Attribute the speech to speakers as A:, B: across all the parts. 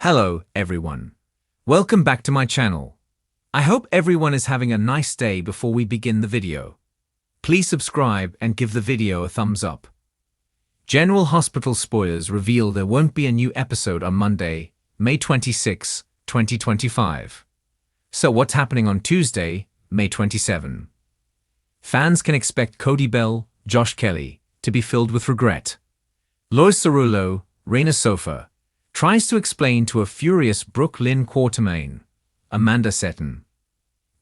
A: Hello, everyone. Welcome back to my channel. I hope everyone is having a nice day before we begin the video. Please subscribe and give the video a thumbs up. General Hospital spoilers reveal there won't be a new episode on Monday, May 26, 2025. So what's happening on Tuesday, May 27? Fans can expect Cody Bell, Josh Kelly, to be filled with regret. Lois Cerullo, Raina Sofa, tries to explain to a furious Brook Lynn Quartermain, Amanda Seton.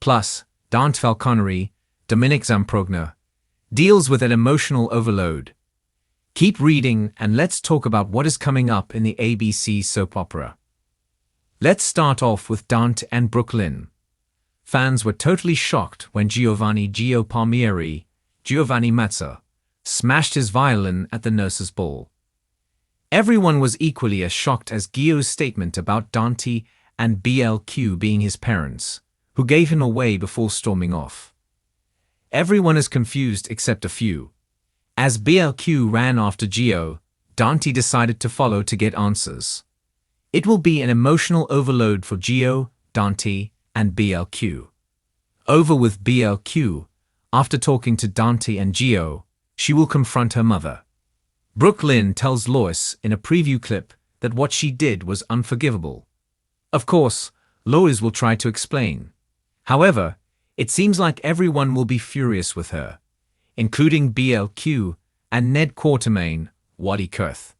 A: Plus, Dante Falconeri, Dominic Zamprogna, deals with an emotional overload. Keep reading and let's talk about what is coming up in the ABC soap opera. Let's start off with Dante and Brook Lynn. Fans were totally shocked when Giovanni Gio Palmieri, Giovanni Mazza, smashed his violin at the nurses' ball. Everyone was equally as shocked as Gio's statement about Dante and BLQ being his parents, who gave him away before storming off. Everyone is confused except a few. As BLQ ran after Gio, Dante decided to follow to get answers. It will be an emotional overload for Gio, Dante, and BLQ. Over with BLQ, after talking to Dante and Gio, she will confront her mother. Brook Lynn tells Lois in a preview clip that what she did was unforgivable. Of course, Lois will try to explain. However, it seems like everyone will be furious with her, including BLQ and Ned Quartermain, Waddy Kurth.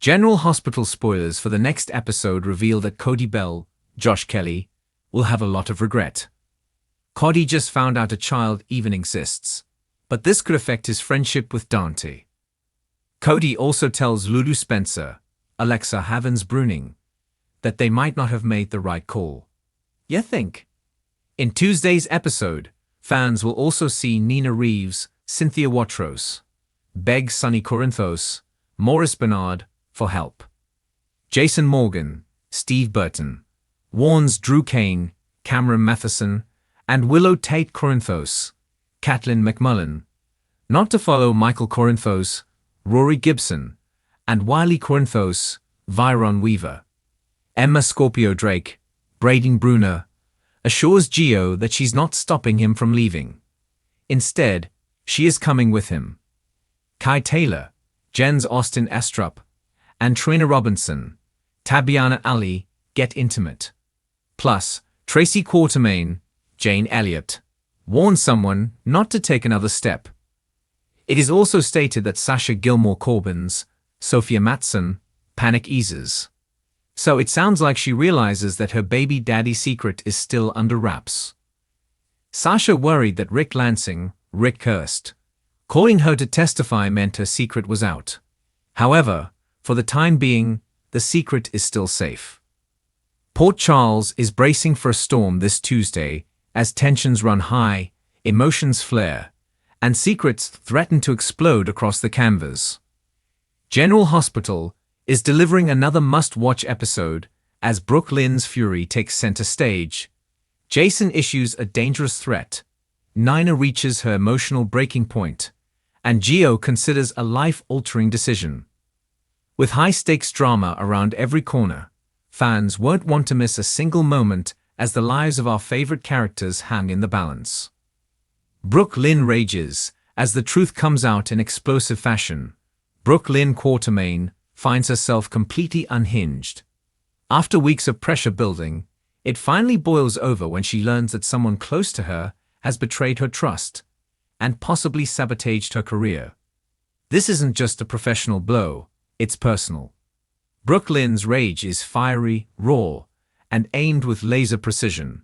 A: General Hospital spoilers for the next episode reveal that Cody Bell, Josh Kelly, will have a lot of regret. Cody just found out a child even exists, but this could affect his friendship with Dante. Cody also tells Lulu Spencer, Alexa Havens-Bruning, that they might not have made the right call. You think? In Tuesday's episode, fans will also see Nina Reeves, Cynthia Watros, beg Sonny Corinthos, Maurice Bernard, for help. Jason Morgan, Steve Burton, warns Drew Kane, Cameron Matheson, and Willow Tate Corinthos, Caitlin McMullen, not to follow Michael Corinthos, Rory Gibson, and Wiley Corinthos, Viron Weaver. Emma Scorpio Drake, Braden Bruner, assures Gio that she's not stopping him from leaving. Instead, she is coming with him. Kai Taylor, Jens Austin Estrup, and Trina Robinson, Tabiana Ali, get intimate. Plus, Tracy Quartermain, Jane Elliott, warns someone not to take another step. It is also stated that Sasha Gilmore Corbin's, Sophia Matson, panic eases. So it sounds like she realizes that her baby daddy secret is still under wraps. Sasha worried that Rick Lansing, Rick cursed. Calling her to testify meant her secret was out. However, for the time being, the secret is still safe. Port Charles is bracing for a storm this Tuesday as tensions run high, emotions flare, and secrets threaten to explode across the canvas. General Hospital is delivering another must-watch episode as Brook Lynn's fury takes center stage. Jason issues a dangerous threat, Nina reaches her emotional breaking point, and Gio considers a life-altering decision. With high-stakes drama around every corner, fans won't want to miss a single moment as the lives of our favorite characters hang in the balance. Brook Lynn rages as the truth comes out in explosive fashion. Brook Lynn Quartermain finds herself completely unhinged. After weeks of pressure building, it finally boils over when she learns that someone close to her has betrayed her trust and possibly sabotaged her career. This isn't just a professional blow, it's personal. Brook Lynn's rage is fiery, raw, and aimed with laser precision.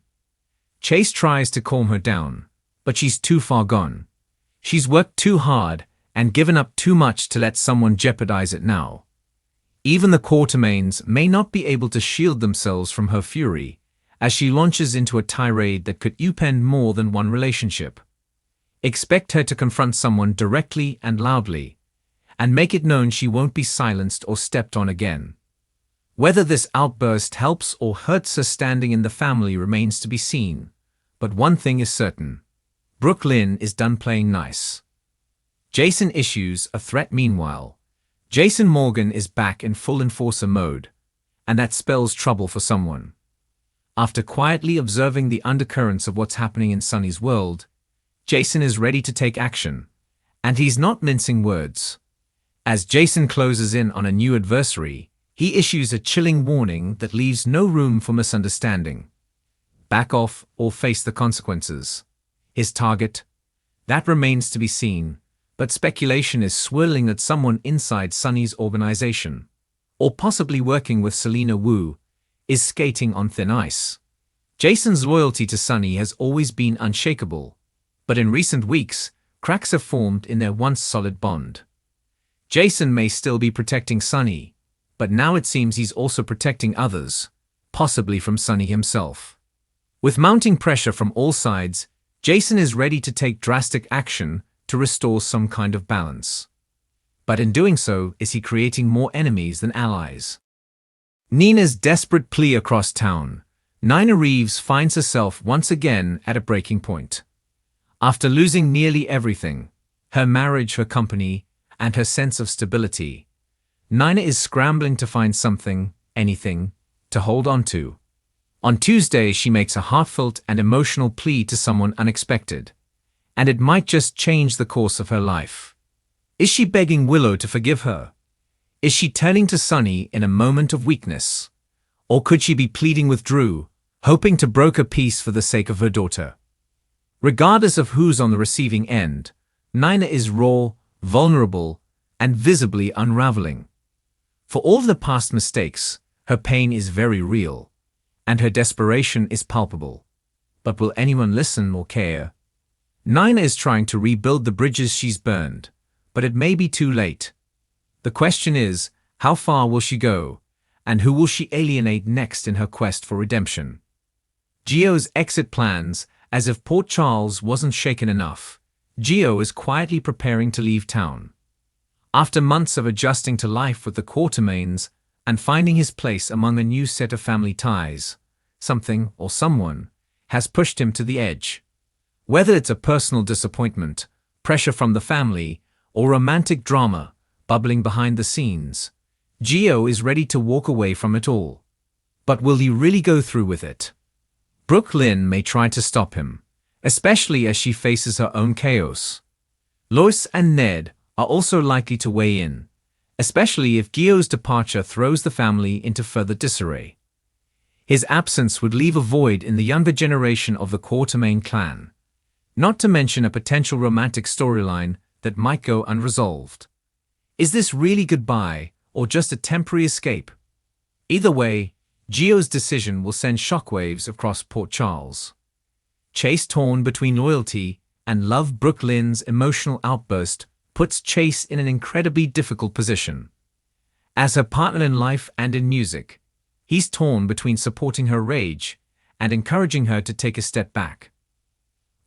A: Chase tries to calm her down, but she's too far gone. She's worked too hard and given up too much to let someone jeopardize it now. Even the Quartermains may not be able to shield themselves from her fury as she launches into a tirade that could upend more than one relationship. Expect her to confront someone directly and loudly, and make it known she won't be silenced or stepped on again. Whether this outburst helps or hurts her standing in the family remains to be seen, but one thing is certain. Brook Lynn is done playing nice. Jason issues a threat meanwhile. Jason Morgan is back in full enforcer mode, and that spells trouble for someone. After quietly observing the undercurrents of what's happening in Sunny's world, Jason is ready to take action, and he's not mincing words. As Jason closes in on a new adversary, he issues a chilling warning that leaves no room for misunderstanding. Back off or face the consequences. His target? That remains to be seen, but speculation is swirling that someone inside Sunny's organization, or possibly working with Selena Wu, is skating on thin ice. Jason's loyalty to Sunny has always been unshakable, but in recent weeks, cracks have formed in their once solid bond. Jason may still be protecting Sunny, but now it seems he's also protecting others, possibly from Sunny himself. With mounting pressure from all sides, Jason is ready to take drastic action to restore some kind of balance. But in doing so, is he creating more enemies than allies? Nina's desperate plea across town. Nina Reeves finds herself once again at a breaking point. After losing nearly everything, her marriage, her company, and her sense of stability, Nina is scrambling to find something, anything, to hold on to. On Tuesday, she makes a heartfelt and emotional plea to someone unexpected, and it might just change the course of her life. Is she begging Willow to forgive her? Is she turning to Sunny in a moment of weakness? Or could she be pleading with Drew, hoping to broker peace for the sake of her daughter? Regardless of who's on the receiving end, Nina is raw, vulnerable, and visibly unraveling. For all of the past mistakes, her pain is very real, and her desperation is palpable. But will anyone listen or care? Nina is trying to rebuild the bridges she's burned, but it may be too late. The question is, how far will she go, and who will she alienate next in her quest for redemption? Gio's exit plans, as if Port Charles wasn't shaken enough. Gio is quietly preparing to leave town. After months of adjusting to life with the Quartermains and finding his place among a new set of family ties, something or someone has pushed him to the edge. Whether it's a personal disappointment, pressure from the family, or romantic drama bubbling behind the scenes, Gio is ready to walk away from it all. But will he really go through with it? Lynn may try to stop him, especially as she faces her own chaos. Lois and Ned are also likely to weigh in, especially if Gio's departure throws the family into further disarray. His absence would leave a void in the younger generation of the Quartermain clan, not to mention a potential romantic storyline that might go unresolved. Is this really goodbye, or just a temporary escape? Either way, Gio's decision will send shockwaves across Port Charles. Chase, torn between loyalty and love, Lynn's emotional outburst puts Chase in an incredibly difficult position. As her partner in life and in music, he's torn between supporting her rage and encouraging her to take a step back.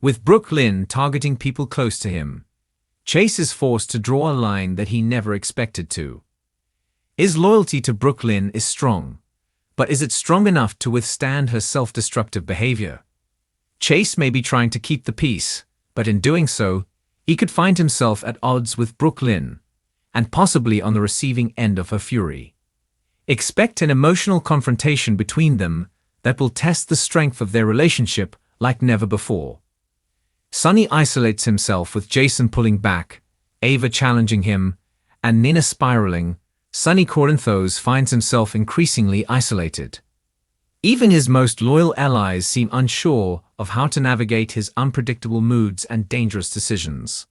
A: With Lynn targeting people close to him, Chase is forced to draw a line that he never expected to. His loyalty to Lynn is strong, but is it strong enough to withstand her self-destructive behavior? Chase may be trying to keep the peace, but in doing so, he could find himself at odds with Lynn, and possibly on the receiving end of her fury. Expect an emotional confrontation between them that will test the strength of their relationship like never before. Sunny isolates himself with Jason pulling back, Ava challenging him, and Nina spiraling. Sunny Corinthos finds himself increasingly isolated. Even his most loyal allies seem unsure of how to navigate his unpredictable moods and dangerous decisions.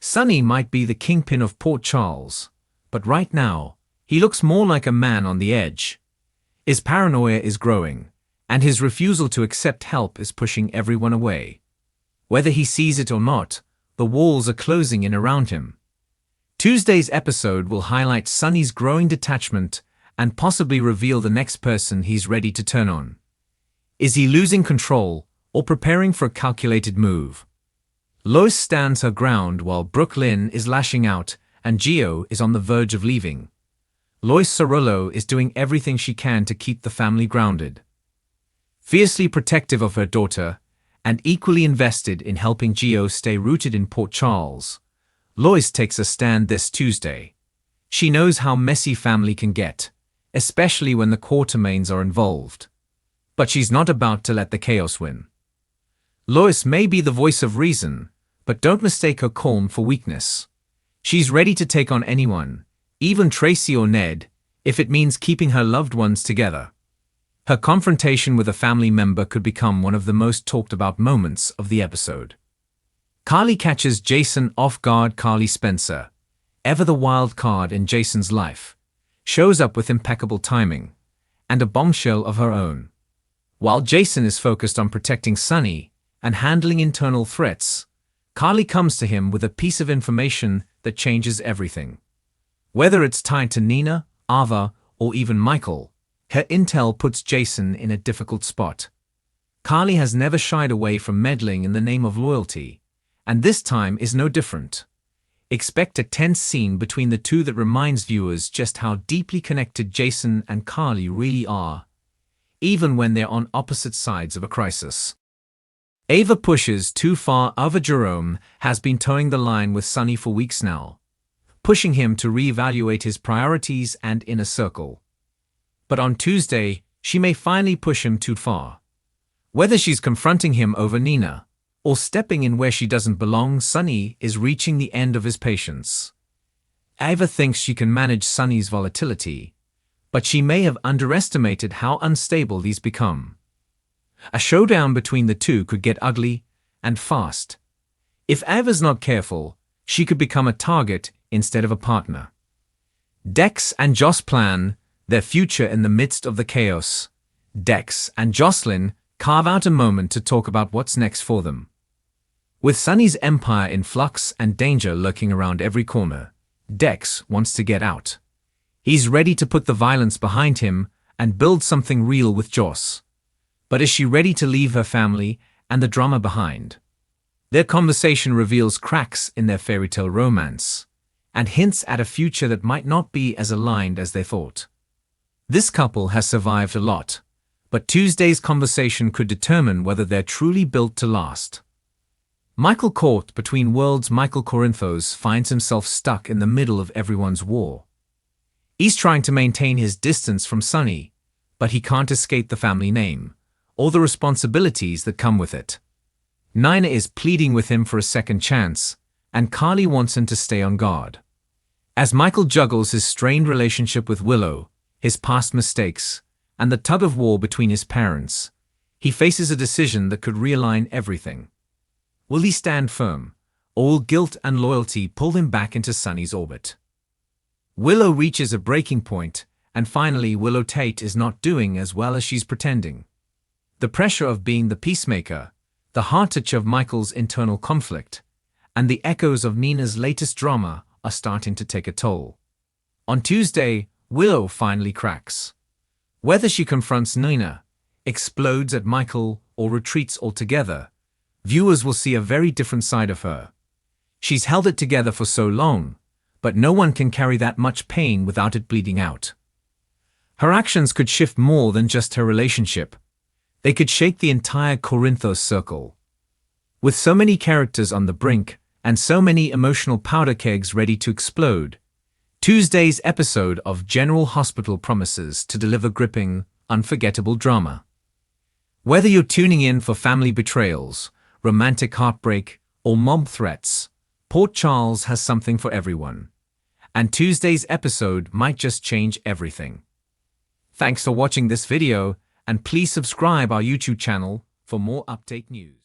A: Sunny might be the kingpin of Port Charles, but right now, he looks more like a man on the edge. His paranoia is growing, and his refusal to accept help is pushing everyone away. Whether he sees it or not, the walls are closing in around him. Tuesday's episode will highlight Sunny's growing detachment and possibly reveal the next person he's ready to turn on. Is he losing control or preparing for a calculated move? Lois stands her ground while Lynn is lashing out and Gio is on the verge of leaving. Lois Cerullo is doing everything she can to keep the family grounded. Fiercely protective of her daughter and equally invested in helping Gio stay rooted in Port Charles, Lois takes a stand this Tuesday. She knows how messy family can get, especially when the Quartermains are involved. But she's not about to let the chaos win. Lois may be the voice of reason, but don't mistake her calm for weakness. She's ready to take on anyone, even Tracy or Ned, if it means keeping her loved ones together. Her confrontation with a family member could become one of the most talked about moments of the episode. Carly catches Jason off guard. Carly Spencer, ever the wild card in Jason's life, shows up with impeccable timing and a bombshell of her own. While Jason is focused on protecting Sunny and handling internal threats, Carly comes to him with a piece of information that changes everything. Whether it's tied to Nina, Ava, or even Michael, her intel puts Jason in a difficult spot. Carly has never shied away from meddling in the name of loyalty, and this time is no different. Expect a tense scene between the two that reminds viewers just how deeply connected Jason and Carly really are, even when they're on opposite sides of a crisis. Ava pushes too far. Ava Jerome has been towing the line with Sunny for weeks now, pushing him to reevaluate his priorities and inner circle. But on Tuesday, she may finally push him too far. Whether she's confronting him over Nina or stepping in where she doesn't belong, Sunny is reaching the end of his patience. Ava thinks she can manage Sunny's volatility, but she may have underestimated how unstable these become. A showdown between the two could get ugly and fast. If Ava's not careful, she could become a target instead of a partner. Dex and Joss plan their future in the midst of the chaos. Dex and Jocelyn carve out a moment to talk about what's next for them. With Sunny's empire in flux and danger lurking around every corner, Dex wants to get out. He's ready to put the violence behind him and build something real with Joss. But is she ready to leave her family and the drama behind? Their conversation reveals cracks in their fairy tale romance and hints at a future that might not be as aligned as they thought. This couple has survived a lot, but Tuesday's conversation could determine whether they're truly built to last. Michael, caught between worlds, Michael Corinthos finds himself stuck in the middle of everyone's war. He's trying to maintain his distance from Sunny, but he can't escape the family name or the responsibilities that come with it. Nina is pleading with him for a second chance, and Carly wants him to stay on guard. As Michael juggles his strained relationship with Willow, his past mistakes, and the tug-of-war between his parents, he faces a decision that could realign everything. Will he stand firm, or will guilt and loyalty pull him back into Sunny's orbit? Willow reaches a breaking point, and finally Willow Tate is not doing as well as she's pretending. The pressure of being the peacemaker, the heart-touch of Michael's internal conflict, and the echoes of Nina's latest drama are starting to take a toll. On Tuesday, Willow finally cracks. Whether she confronts Nina, explodes at Michael, or retreats altogether, viewers will see a very different side of her. She's held it together for so long, but no one can carry that much pain without it bleeding out. Her actions could shift more than just her relationship. They could shake the entire Corinthos circle. With so many characters on the brink and so many emotional powder kegs ready to explode, Tuesday's episode of General Hospital promises to deliver gripping, unforgettable drama. Whether you're tuning in for family betrayals, romantic heartbreak, or mob threats, Port Charles has something for everyone. And Tuesday's episode might just change everything. Thanks for watching this video, and please subscribe our YouTube channel for more update news.